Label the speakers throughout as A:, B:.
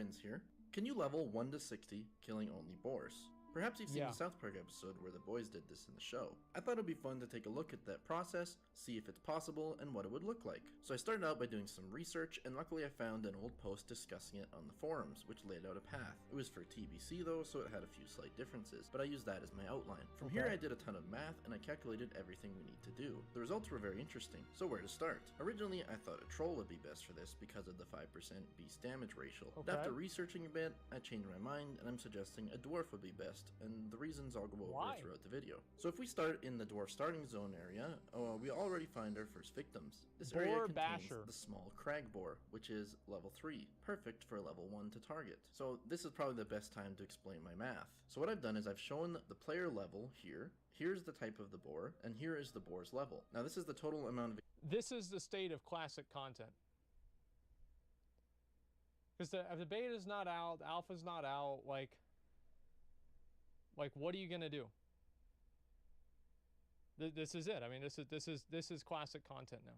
A: twins here. Can you level 1 to 60 killing only boars? Perhaps you've seen
B: Yeah.
A: the South Park episode where the boys did this in the show. I thought it'd be fun to take a look at that process, see if it's possible, and what it would look like. So I started out by doing some research, and luckily I found an old post discussing it on the forums, which laid out a path. It was for TBC though, so it had a few slight differences, but I used that as my outline. From here I did a ton of math, and I calculated everything we need to do. The results were very interesting, so where to start? Originally I thought a troll would be best for this because of the 5% beast damage ratio. But after researching a bit, I changed my mind, and I'm suggesting a dwarf would be best, and the reasons I'll go over throughout the video. So if we start in the dwarf starting zone area, we already find our first victims. This area contains the small crag boar, which is level 3, perfect for level 1 to target. So this is probably the best time to explain my math. So what I've done is I've shown the player level here, here's the type of the boar, and here is the boar's level. Now this is the total amount of...
B: This is the state of classic content. Because the beta's not out, the alpha's not out, like what are you gonna do? This is it. I mean, this is classic content now.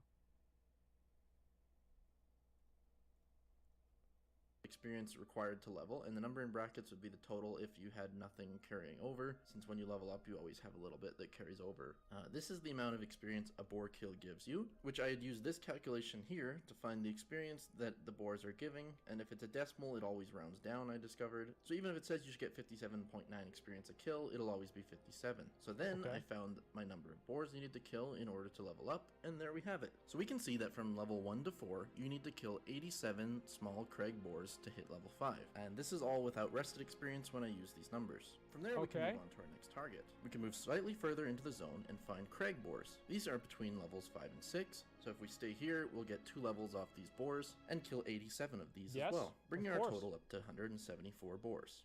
A: Experience required to level, and the number in brackets would be the total if you had nothing carrying over, since when you level up you always have a little bit that carries over. This is the amount of experience a boar kill gives you, which I had used this calculation here to find the experience that the boars are giving, and if it's a decimal it always rounds down, I discovered. So even if it says you should get 57.9 experience a kill, it'll always be 57. So then I found my number of boars needed to kill in order to level up, and there we have it. So we can see that from level 1 to 4 you need to kill 87 small crag boars to hit level 5, and this is all without rested experience when I use these numbers. From there we can move on to our next target. We can move slightly further into the zone and find crag boars. These are between levels 5 and 6, so if we stay here we'll get 2 levels off these boars and kill 87 of these as well, bringing our total up to 174 boars.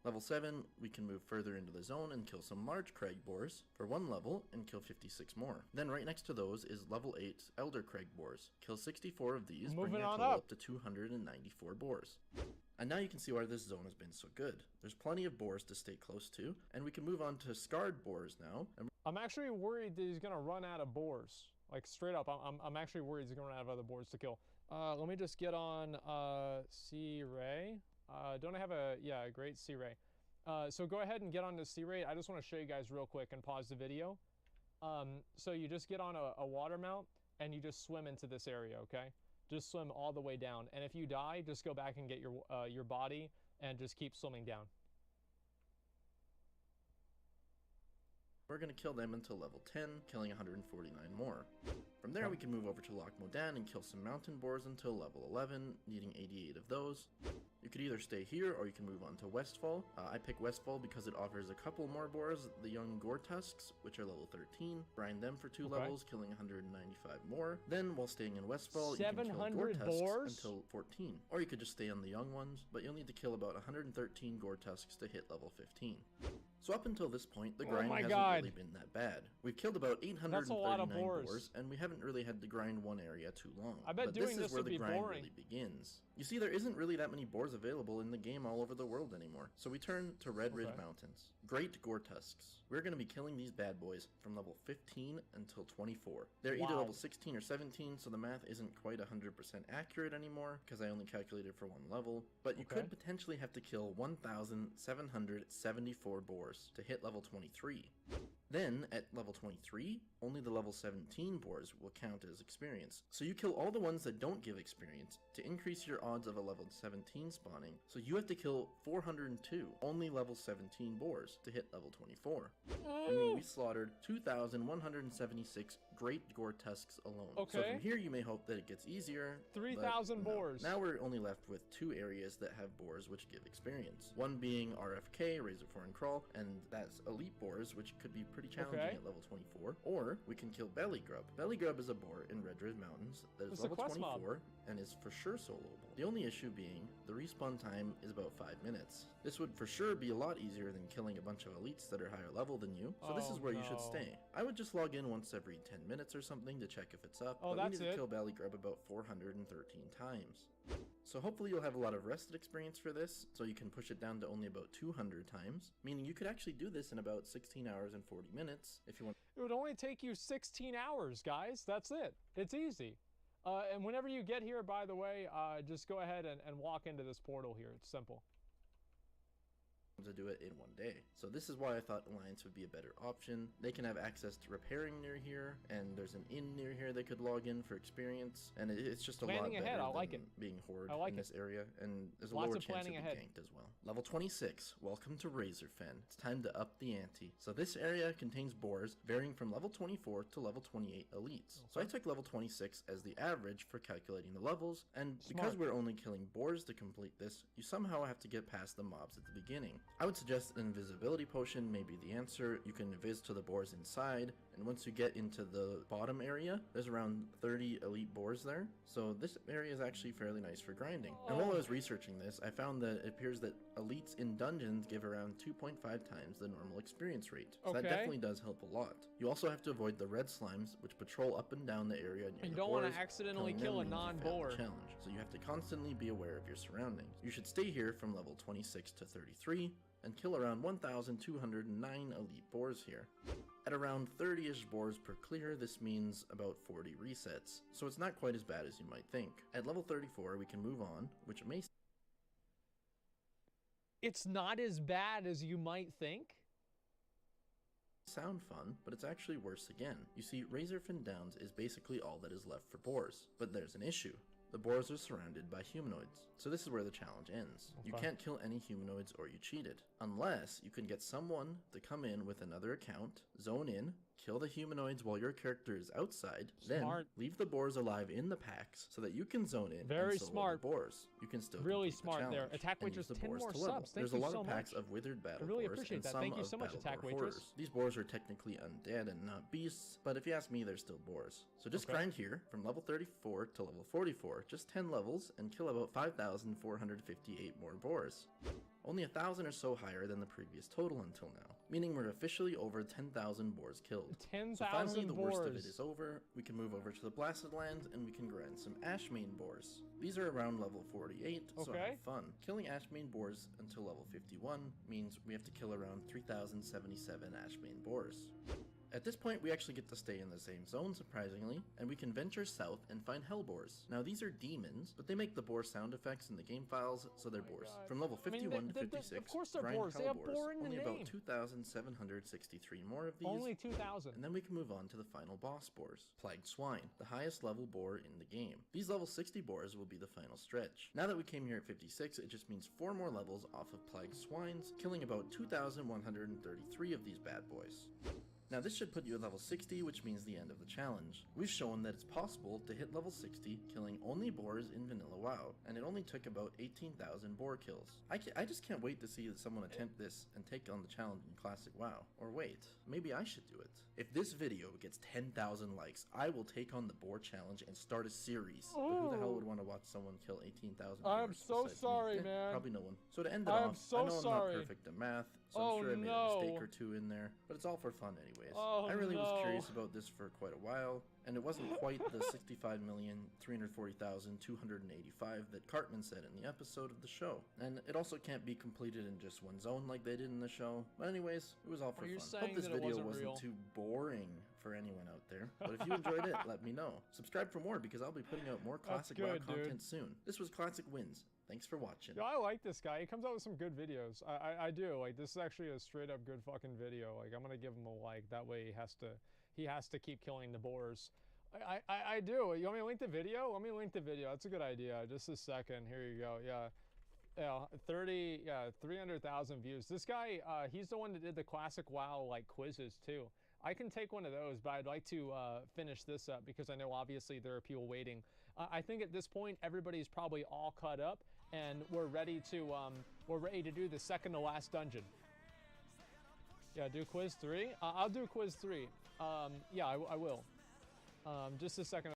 A: Level 7, we can move further into the zone and kill some large crag boars for 1 level and kill 56 more. Then right next to those is level 8 elder crag boars. Kill 64 of these, bringing our total up to 294 boars. And now you can see why this zone has been so good. There's plenty of boars to stay close to, and we can move on to scarred boars now.
B: I'm actually worried that he's gonna run out of boars. Like straight up, I'm actually worried he's gonna run out of other boars to kill. Let me just get on C-Ray. Don't I have a great C-Ray? So go ahead and get on the C-Ray. I just want to show you guys real quick and pause the video. So you just get on a water mount and you just swim into this area, okay? Just swim all the way down. And if you die, just go back and get your body and just keep swimming down.
A: We're going to kill them until level 10, killing 149 more. From there we can move over to Loch Modan and kill some mountain boars until level 11, needing 88 of those. You could either stay here or you can move on to Westfall. I pick Westfall because it offers a couple more boars, the young gore tusks, which are level 13. Grind them for 2 levels, killing 195 more. Then while staying in Westfall, you can kill gore tusks until 14. Or you could just stay on the young ones, but you'll need to kill about 113 gore tusks to hit level 15. So up until this point, the grind hasn't really been that bad. We've killed about 839 boars, and we haven't really had to grind one area too long.
B: I bet doing this would be boring.
A: But this is where the grind really begins. You see, there isn't really that many boars available in the game all over the world anymore. So we turn to Red Ridge Mountains. Great gore tusks. We're going to be killing these bad boys from level 15 until 24. They're either level 16 or 17, so the math isn't quite 100% accurate anymore, because I only calculated for 1 level. But you could potentially have to kill 1,774 boars to hit level 23. Then, at level 23, only the level 17 boars will count as experience. So you kill all the ones that don't give experience to increase your odds of a level 17 spawning, so you have to kill 402 only level 17 boars to hit level 24. I mean, we slaughtered 2,176 great gore tusks alone. So from here you may hope that it gets easier. 3,000
B: boars.
A: Now we're only left with 2 areas that have boars which give experience. One being RFK, Razor Foreign Crawl, and that's elite boars, which could be pretty challenging at level 24, or we can kill Belly Grub. Belly Grub is a boar in Red Ridge Mountains that is level 24 and is for sure soloable. The only issue being the respawn time is about 5 minutes. This would for sure be a lot easier than killing a bunch of elites that are higher level than you, so this is where you should stay. I would just log in once every 10 minutes or something to check if it's up, but we need to kill Belly Grub about 413 times. So hopefully you'll have a lot of rested experience for this, so you can push it down to only about 200 times, meaning you could actually do this in about 16 hours and 40 minutes if you want.
B: It would only take you 16 hours, guys. That's it. It's easy. And whenever you get here, by the way, just go ahead and walk into this portal here. It's simple.
A: To do it in one day. So this is why I thought Alliance would be a better option. They can have access to repairing near here, and there's an inn near here they could log in for experience, and it's just a lot better
B: ahead. I like
A: than
B: it.
A: being Horde in this area, and there's a
B: Lots
A: lower
B: of
A: chance of
B: planning
A: being
B: ahead.
A: ganked as well. Level 26, welcome to Razorfen. It's time to up the ante. So this area contains boars varying from level 24 to level 28 elites. So I took level 26 as the average for calculating the levels, and because we're only killing boars to complete this, you somehow have to get past the mobs at the beginning. I would suggest an invisibility potion may be the answer. You can invis to the boars inside, and once you get into the bottom area, there's around 30 elite boars there. So this area is actually fairly nice for grinding. And while I was researching this, I found that it appears that elites in dungeons give around 2.5 times the normal experience rate. So that definitely does help a lot. You also have to avoid the red slimes, which patrol up and down the area near
B: You
A: the
B: don't
A: boars.
B: want to accidentally kill a non-boar.
A: Challenge. So you have to constantly be aware of your surroundings. You should stay here from level 26 to 33, and kill around 1,209 elite boars here. At around 30-ish boars per clear, this means about 40 resets, so it's not quite as bad as you might think. At level 34, we can move on, which may
B: It's not as bad as you might think?
A: sound fun, but it's actually worse again. You see, Razorfen Downs is basically all that is left for boars, but there's an issue. The boars are surrounded by humanoids, so this is where the challenge ends. You can't kill any humanoids or you cheated, unless you can get someone to come in with another account, zone in, kill the humanoids while your character is outside, then leave the boars alive in the packs so that you can zone in and solo the boars. You can still
B: really
A: complete
B: smart
A: the
B: there.
A: challenge
B: Attack
A: and
B: Waitress,
A: use the
B: 10
A: boars
B: more
A: to level.
B: subs. Thank
A: There's
B: you
A: a lot
B: so
A: of packs
B: much.
A: of withered battle
B: I really
A: boars
B: appreciate
A: and
B: that.
A: some
B: Thank you
A: of
B: so much,
A: battle
B: Attack
A: boar
B: Waitress.
A: horrors. These boars are technically undead and not beasts, but if you ask me, they're still boars. So just grind here from level 34 to level 44, just 10 levels, and kill about 5,458 more boars. Only 1,000 or so higher than the previous total until now, meaning we're officially over 10,000 boars killed.
B: 10,000
A: so finally the
B: boars.
A: worst of it is over, we can move over to the Blasted Lands and we can grind some Ashmane boars. These are around level 48, so have fun. Killing Ashmane boars until level 51 means we have to kill around 3,077 Ashmane boars. At this point, we actually get to stay in the same zone, surprisingly, and we can venture south and find hellboars. Now, these are demons, but they make the boar sound effects in the game files, so they're boars. From level 51 to 56,
B: of course they're
A: grind
B: boars. They have boar in the
A: only
B: name.
A: about 2,763 more of these.
B: Only 2,000.
A: And then we can move on to the final boss boars. Plagued Swine, the highest level boar in the game. These level 60 boars will be the final stretch. Now that we came here at 56, it just means 4 more levels off of Plagued Swines, killing about 2,133 of these bad boys. Now this should put you at level 60, which means the end of the challenge. We've shown that it's possible to hit level 60 killing only boars in vanilla WoW, and it only took about 18,000 boar kills. I just can't wait to see someone attempt this and take on the challenge in classic WoW. Or wait, maybe I should do it. If this video gets 10,000 likes, I will take on the boar challenge and start a series. But who the hell would want to watch someone kill 18,000 boars?
B: I'm so sorry,
A: me?
B: man.
A: Probably no one. So to end it off, I know I'm not perfect at math, so I'm sure I made a mistake or two in there, but it's all for fun anyways. I really was curious about this for quite a while, and it wasn't quite the 65,340,285 that Cartman said in the episode of the show. And it also can't be completed in just one zone like they did in the show. But anyways, it was all for fun. Hope this video wasn't too boring for anyone out there. But if you enjoyed it, let me know. Subscribe for more because I'll be putting out more classic WoW content soon. This was Classic Wins. Thanks for watching.
B: Yeah, I like this guy. He comes out with some good videos. I do. Like, this is actually a straight up good fucking video. Like, I'm gonna give him a like. That way he has to keep killing the boars. I do. You want me to link the video? Let me link the video. That's a good idea. Just a second. Here you go. Yeah. 300,000 views. This guy, he's the one that did the classic WoW like quizzes too. I can take one of those, but I'd like to finish this up because I know obviously there are people waiting. I think at this point everybody's probably all caught up, and we're ready to do the second to last dungeon. Yeah, do quiz 3. I'll do quiz 3. Yeah, I will. Just a second.